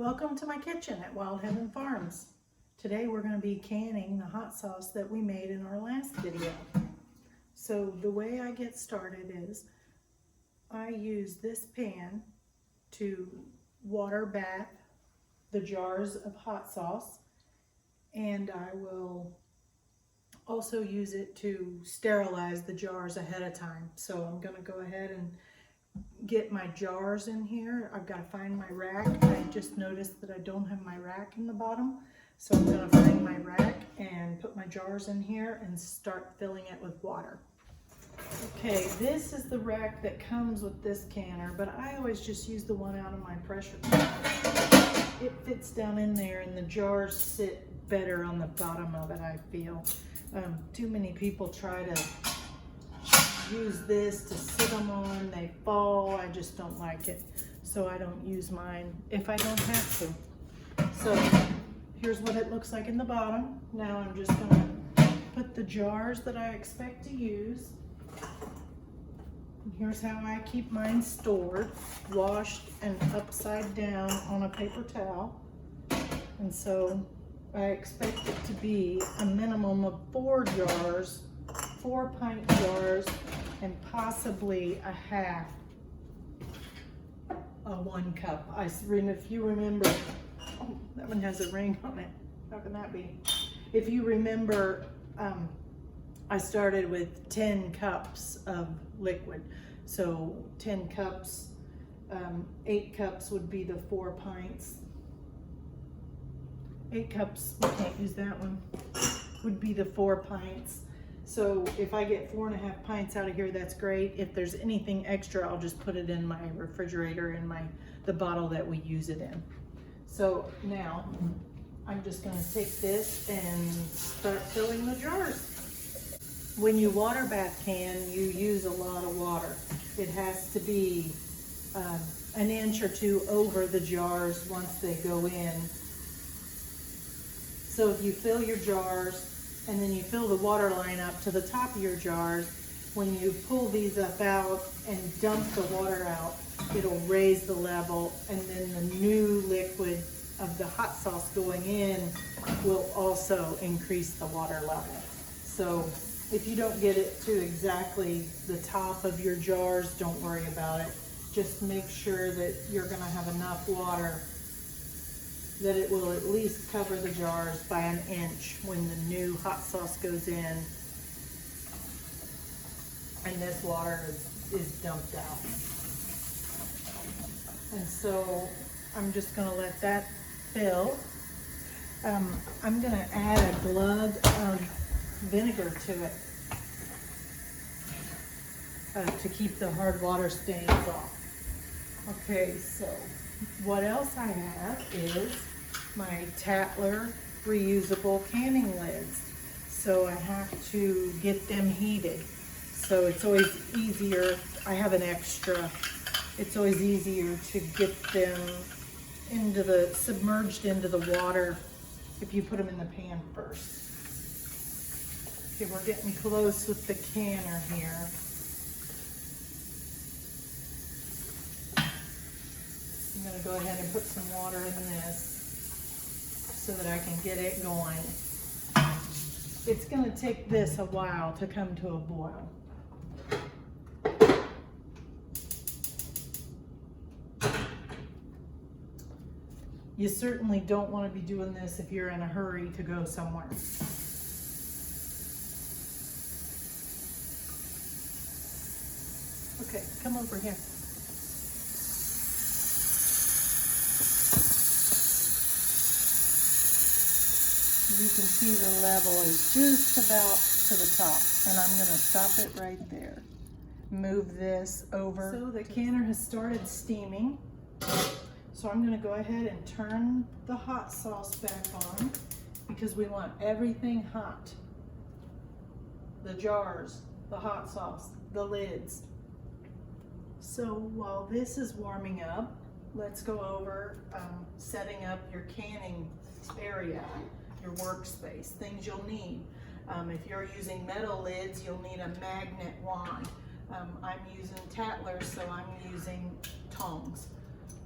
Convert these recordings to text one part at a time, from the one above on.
Welcome to my kitchen at Wild Heaven Farms. Today we're going to be canning the hot sauce that we made in our last video. So the way I get started is I use this pan to water bath the jars of hot sauce, and I will also use it to sterilize the jars ahead of time. So I'm going to go ahead and get my jars in here. I've got to find my rack. I just noticed that I don't have my rack in the bottom, so I'm going to find my rack and put my jars in here and start filling it with water. Okay, this is the rack that comes with this canner, but I always just use the one out of my pressure cooker. It fits down in there and the jars sit better on the bottom of it, I feel. Too many people try to use this to sit them on, they fall. I just don't like it, so I don't use mine if I don't have to. So here's what it looks like in the bottom. Now I'm just gonna put the jars that I expect to use. And here's how I keep mine stored: washed and upside down on a paper towel. And so I expect it to be a minimum of 4 jars, 4-pint jars, and possibly a half a 1 cup. If you remember, oh, that one has a ring on it. How can that be? If you remember, I started with 10 cups of liquid. So 10 cups, 8 cups would be the 4 pints. 8 cups, we can't use that one, would be the 4 pints. So if I get 4.5 pints out of here, that's great. If there's anything extra, I'll just put it in my refrigerator in the bottle that we use it in. So now I'm just gonna take this and start filling the jars. When you water bath can, you use a lot of water. It has to be an inch or 2 over the jars once they go in. So if you fill your jars and then you fill the water line up to the top of your jars, when you pull these up out and dump the water out, it'll raise the level, and then the new liquid of the hot sauce going in will also increase the water level. So if you don't get it to exactly the top of your jars, don't worry about it. Just make sure that you're gonna have enough water that it will at least cover the jars by an inch when the new hot sauce goes in and this water is dumped out. And so I'm just gonna let that fill. I'm gonna add a glug of vinegar to it to keep the hard water stains off. Okay, so what else I have is my Tatler reusable canning lids. So I have to get them heated. So it's always easier, I have an extra, it's always easier to get them submerged into the water if you put them in the pan first. Okay, we're getting close with the canner here. I'm gonna go ahead and put some water in this so that I can get it going. It's gonna take this a while to come to a boil. You certainly don't want to be doing this if you're in a hurry to go somewhere. Okay, come over here. You can see the level is just about to the top, and I'm going to stop it right there. Move this over. So the canner has started steaming, so I'm going to go ahead and turn the hot sauce back on because we want everything hot. The jars, the hot sauce, the lids. So while this is warming up, let's go over setting up your canning area, your workspace, things you'll need. If you're using metal lids, you'll need a magnet wand. I'm using Tatler, so I'm using tongs.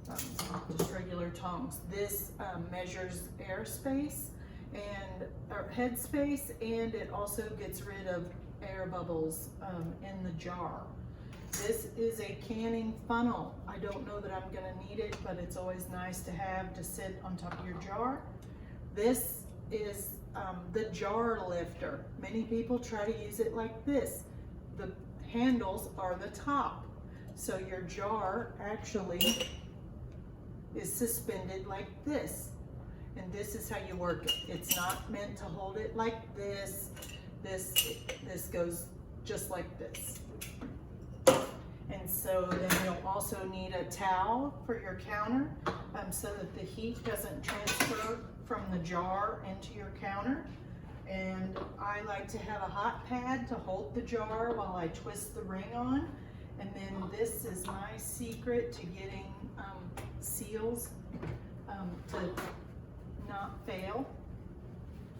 just regular tongs. This measures airspace and or head space, and it also gets rid of air bubbles in the jar. This is a canning funnel. I don't know that I'm gonna need it, but it's always nice to have to sit on top of your jar. This is the jar lifter. Many people try to use it like this. The handles are the top. So your jar actually is suspended like this. And this is how you work it. It's not meant to hold it like this. This goes just like this. And so then you'll also need a towel for your counter so that the heat doesn't transfer from the jar into your counter. And I like to have a hot pad to hold the jar while I twist the ring on. And then this is my secret to getting seals to not fail.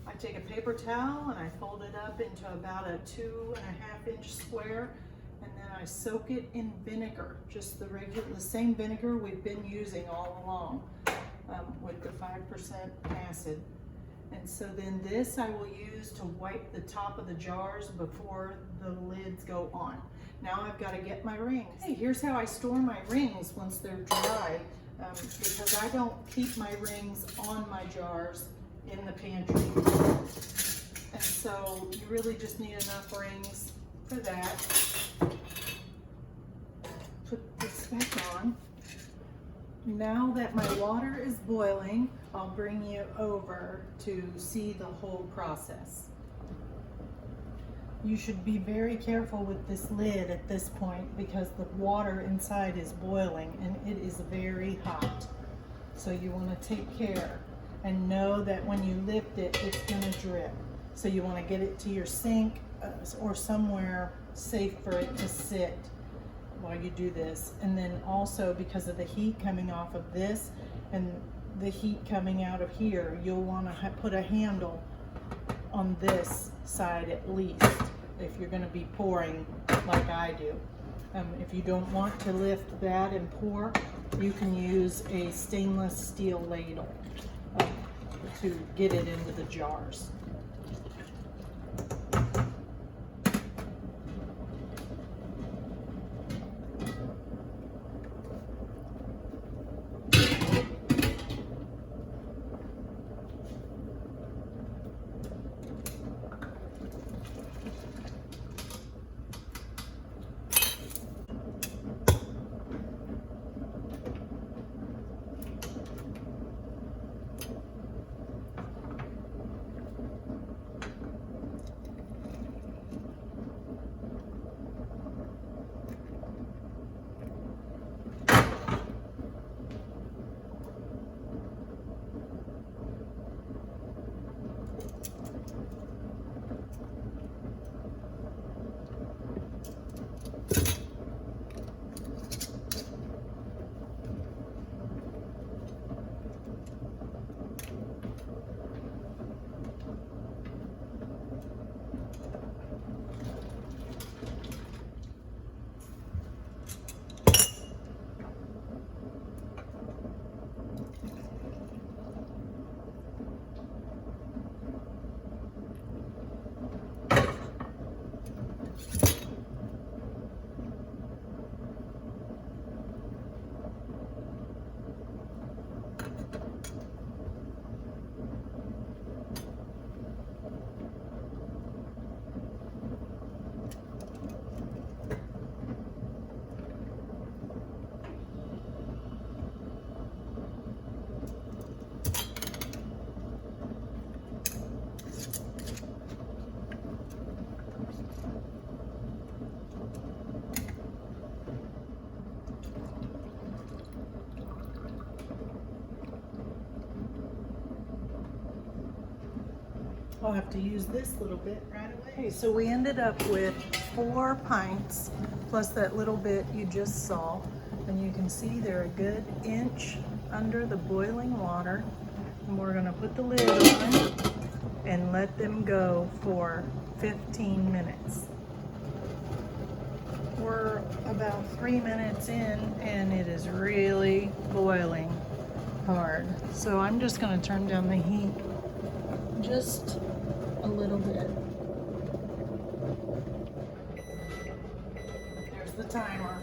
I take a paper towel and I fold it up into about a 2.5 inch square, and then I soak it in vinegar, just the same vinegar we've been using all along with the 5% acid. And so then this I will use to wipe the top of the jars before the lids go on. Now I've got to get my rings. Hey, here's how I store my rings once they're dry, because I don't keep my rings on my jars in the pantry. And so you really just need enough rings for that. Put this back on. Now that my water is boiling, I'll bring you over to see the whole process. You should be very careful with this lid at this point because the water inside is boiling and it is very hot. So you want to take care and know that when you lift it, it's going to drip. So you want to get it to your sink or somewhere safe for it to sit while you do this. And then also because of the heat coming off of this and the heat coming out of here, you'll want to put a handle on this side at least if you're going to be pouring like I do. If you don't want to lift that and pour, you can use a stainless steel ladle to get it into the jars. I'll have to use this little bit right away. So we ended up with 4 pints plus that little bit you just saw. And you can see they're a good inch under the boiling water. And we're gonna put the lid on and let them go for 15 minutes. We're about 3 minutes in and it is really boiling hard. So I'm just going to turn down the heat just a little bit. There's the timer.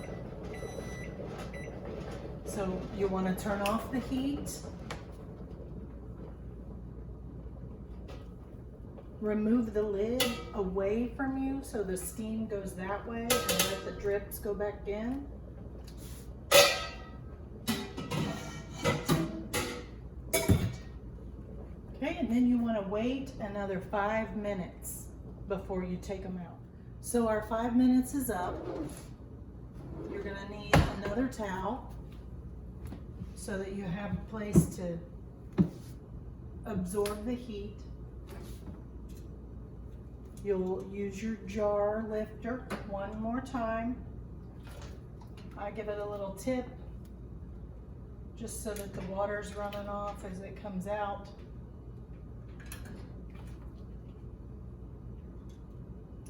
So you want to turn off the heat. Remove the lid away from you so the steam goes that way and let the drips go back in. Okay, and then you want to wait another 5 minutes before you take them out. So our 5 minutes is up. You're going to need another towel so that you have a place to absorb the heat. You'll use your jar lifter one more time. I give it a little tip just so that the water's running off as it comes out.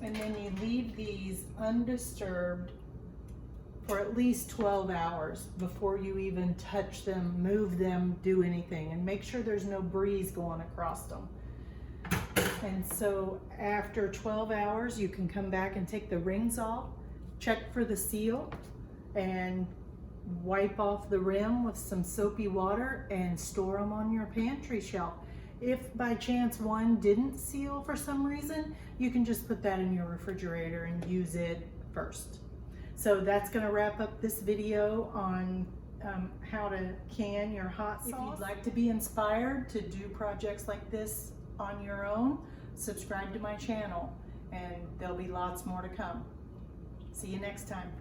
And then you leave these undisturbed for at least 12 hours before you even touch them, move them, do anything. And make sure there's no breeze going across them. And so after 12 hours, you can come back and take the rings off, check for the seal, and wipe off the rim with some soapy water and store them on your pantry shelf. If by chance one didn't seal for some reason, you can just put that in your refrigerator and use it first. So that's going to wrap up this video on how to can your hot sauce. If you'd like to be inspired to do projects like this on your own, subscribe to my channel and there'll be lots more to come. See you next time.